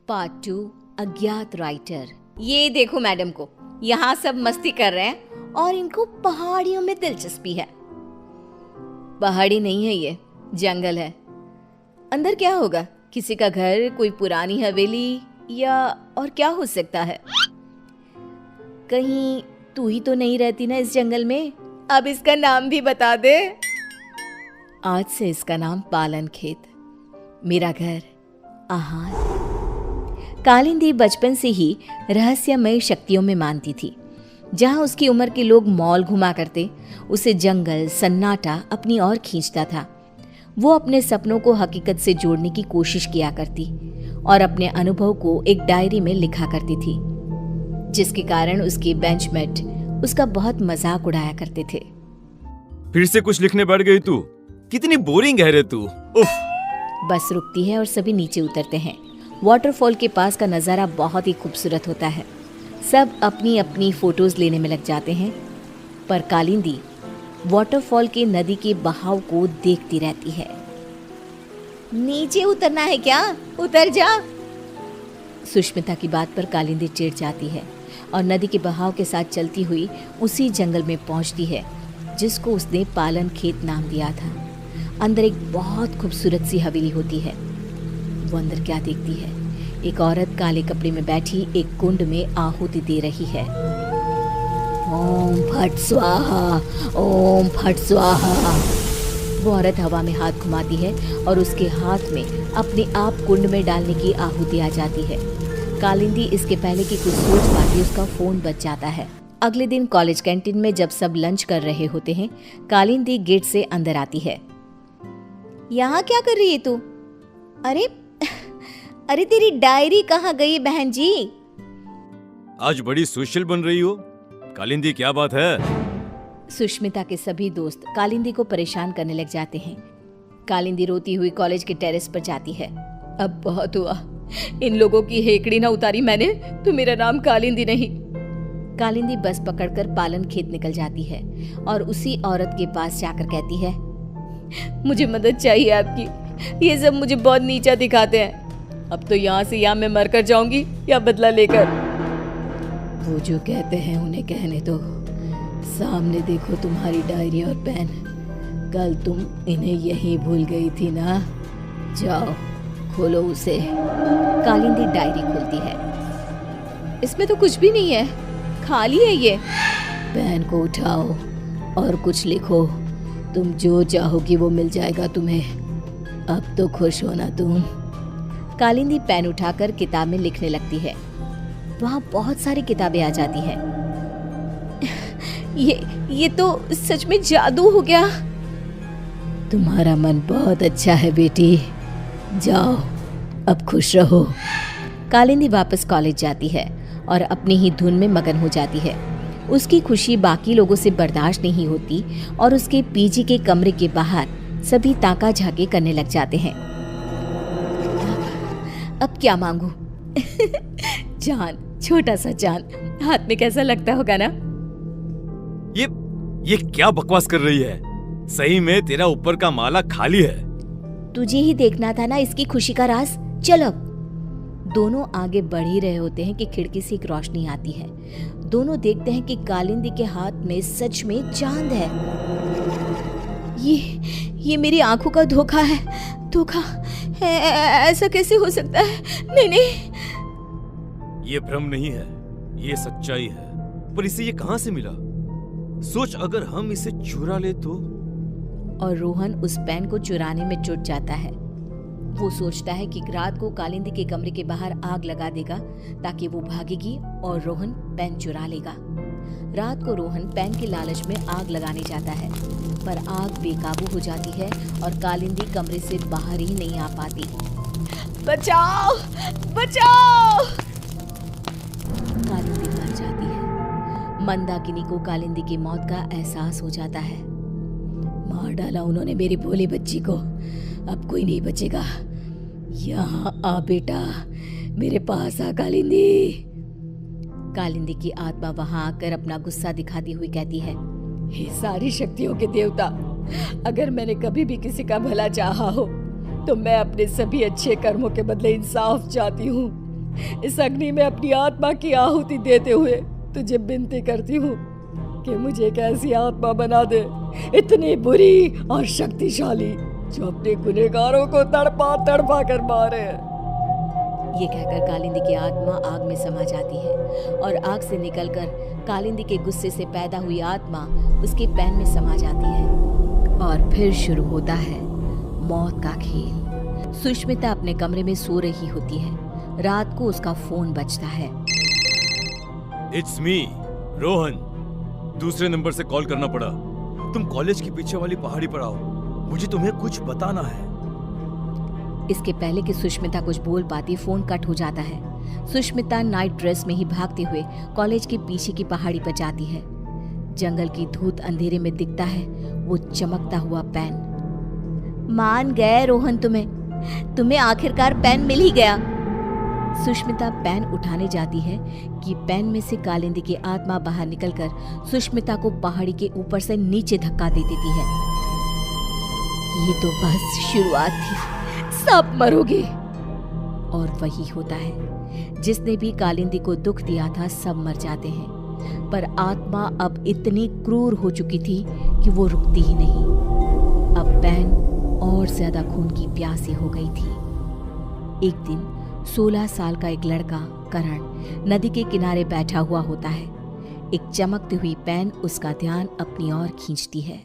Part 2 अज्ञात writer. ये देखो मैडम को, यहाँ सब मस्ती कर रहे हैं और इनको पहाड़ियों में दिलचस्पी है। पहाड़ी नहीं है, ये जंगल है। अंदर क्या होगा? किसी का घर, कोई पुरानी हवेली, या और क्या हो सकता है? कहीं तू ही तो नहीं रहती ना इस जंगल में? अब इसका नाम भी बता दे। आज से इसका नाम पालन खेत, मेरा घर, आहार। कालिंदी बचपन से ही रहस्यमय शक्तियों में मानती थी। जहां उसकी उम्र के लोग मॉल घुमा करते, उसे जंगल, सन्नाटा अपनी ओर खींचता था। वो अपने सपनों को हकीकत से जोड़ने की कोशिश किया करती और अपने अनुभव को एक डायरी में लिखा करती थी, जिसके कारण उसके बेंचमेट उसका बहुत मजाक उड़ाया करते थे। फिर से कुछ लिखने बैठ गई तू? कितनी बोरिंग है रे तू। उफ। बस रुकती है और सभी नीचे उतरते हैं। वाटरफॉल के पास का नज़ारा बहुत ही खूबसूरत होता है। सब अपनी अपनी फोटोज लेने में लग जाते हैं, पर कालिंदी वाटरफॉल के नदी के बहाव को देखती रहती है। नीचे उतरना है क्या? उतर जा। सुष्मिता की बात पर कालिंदी चिढ़ जाती है और नदी के बहाव के साथ चलती हुई उसी जंगल में पहुंचती है जिसको उसने पालन खेत नाम दिया था। अंदर एक बहुत खूबसूरत सी हवेली होती है। वो अंदर क्या देखती है? एक औरत काले कपड़े में बैठी एक कुंड में आहुति दे रही है। ओम फट स्वाहा, ओम फट स्वाहा। वो औरत हवा में हाथ घुमाती है और उसके हाथ में अपने आप कुंड में डालने की आहुति आ जाती है। कालिंदी इसके पहले कि कुछ सोच पाती, उसका फोन बज जाता है। अगले दिन कॉलेज कैंटीन में जब सब लंच कर रहे होते हैं, कालिंदी गेट से अंदर आती है। यहाँ क्या कर रही है तू? अरे तेरी डायरी कहाँ गई बहन जी? आज बड़ी सोशल बन रही हो कालिंदी, क्या बात है? सुष्मिता के सभी दोस्त कालिंदी को परेशान करने लग जाते हैं। कालिंदी रोती हुई कॉलेज के टेरेस पर जाती है। अब बहुत हुआ, इन लोगों की हेकड़ी ना उतारी मैंने तो मेरा नाम कालिंदी नहीं। कालिंदी बस पकड़कर पालन खेत निकल जाती है और उसी औरत के पास जाकर कहती है, मुझे मदद चाहिए आपकी। ये सब मुझे बहुत नीचा दिखाते हैं। अब तो यहाँ से या मैं मरकर जाऊंगी या बदला लेकर। वो जो कहते हैं उन्हें कहने दो। सामने देखो तुम्हारी डायरी और पेन। कल तुम इन्हें यहीं भूल गई थी ना? जाओ खोलो उसे। कालिंदी डायरी खोलती है। इसमें तो कुछ भी नहीं है, खाली है ये। पेन को उठाओ और कुछ लिखो। तुम जो चाहोगी वो मिल जाएगा तुम्हें। अब तो खुश हो ना तुम? कालिंदी पेन उठाकर किताब में लिखने लगती है। वहाँ बहुत सारी किताबें आ जाती हैं। ये तो सच में जादू हो गया। तुम्हारा मन बहुत अच्छा है बेटी, जाओ अब खुश रहो। कालिंदी वापस कॉलेज जाती है और अपनी ही धुन में मगन हो जाती है। उसकी खुशी बाकी लोगों से बर्दाश्त नहीं होती और उसके पीजी के कमरे के बाहर सभी ताका झाके करने लग जाते हैं। अब क्या मांगू? जान, छोटा सा जान, हाथ में कैसा लगता होगा ना? ये क्या बकवास कर रही है? सही में तेरा ऊपर का माला खाली है। तुझे ही देखना था ना इसकी खुशी का राज। चल अब। दोनों आगे बढ़ ही रहे होते हैं कि खिड़की से एक रोशनी आती है। दोनों देखते हैं कि कालिंदी के हाथ में सच में चांद है। ये मेरी आंखों का धोखा है। धोखा है, ऐसा कैसे हो सकता है? नहीं। ये भ्रम नहीं है, ये सच्चाई है। पर इसे ये कहां से मिला? सोच, अगर हम इसे चुरा ले तो? और रोहन उस पेन को चुराने में जुट जाता है। वो सोचता है कि रात को कालिंदी के कमरे के बाहर आग लगा देगा ताकि वो भागेगी और रोहन पेन चुरा लेगा। रात को रोहन पेन के लालच में आग लगाने जाता है, पर आग बेकाबू हो जाती है और कालिंदी कमरे से बाहर ही नहीं आ पाती। बचाओ, बचाओ! कालिंदी मर जाती है। मंदाकिनी को कालिंदी की मौत का एहसास हो जाता है। मार डाला उन्होंने मेरी भोली बच्ची को, अब कोई नहीं बचेगा। यहाँ आ बेटा, मेरे पास आ कालिंदी। कालिंदी की आत्मा वहां आकर अपना गुस्सा दिखाती हुई कहती है, हे सारी शक्तियों के देवता, अगर मैंने कभी भी किसी का भला चाहा हो तो मैं अपने सभी अच्छे कर्मों के बदले इंसाफ चाहती हूँ। इस अग्नि में अपनी आत्मा की आहुति देते हुए तुझे विनती करती हूँ कि मुझे एक ऐसी आत्मा बना दे, इतनी बुरी और शक्तिशाली, जो अपने गुनहगारों को तड़पा तड़पा कर मारे। ये कहकर कालिंदी की आत्मा आग में समा जाती है और आग से निकलकर कालिंदी के गुस्से से पैदा हुई आत्मा उसके पैन में समा जाती है और फिर शुरू होता है मौत का खेल। सुष्मिता अपने कमरे में सो रही होती है। रात को उसका फोन बजता है। It's me, Rohan. दूसरे नंबर से कॉल करना पड़ा। तुम कॉलेज के पीछे वाली पहाड़ी पर आओ, मुझे तुम्हें कुछ बताना है। इसके पहले कि सुष्मिता कुछ बोल पाती, फोन कट हो जाता है। सुष्मिता नाइट ड्रेस में ही भागते हुए कॉलेज के पीछे की पहाड़ी पर जाती है। जंगल की धूत अंधेरे में दिखता है वो चमकता हुआ पेन। मान गए रोहन, तुम्हें आखिरकार पेन मिल ही गया। सुष्मिता पेन उठाने जाती है कि पेन में से कालिंदी की आत्मा बाहर निकलकर सुष्मिता को पहाड़ी के ऊपर से नीचे धक्का दे देती है। ये तो बस शुरुआत थी, सब मरोगे। और वही होता है, जिसने भी कालिंदी को दुख दिया था सब मर जाते हैं। पर आत्मा अब इतनी क्रूर हो चुकी थी कि वो रुकती ही नहीं। अब पेन और ज्यादा खून की प्यासी हो गई थी। एक दिन 16 साल का एक लड़का करण नदी के किनारे बैठा हुआ होता है। एक चमकती हुई पेन उसका ध्यान अपनी ओर खींचती है।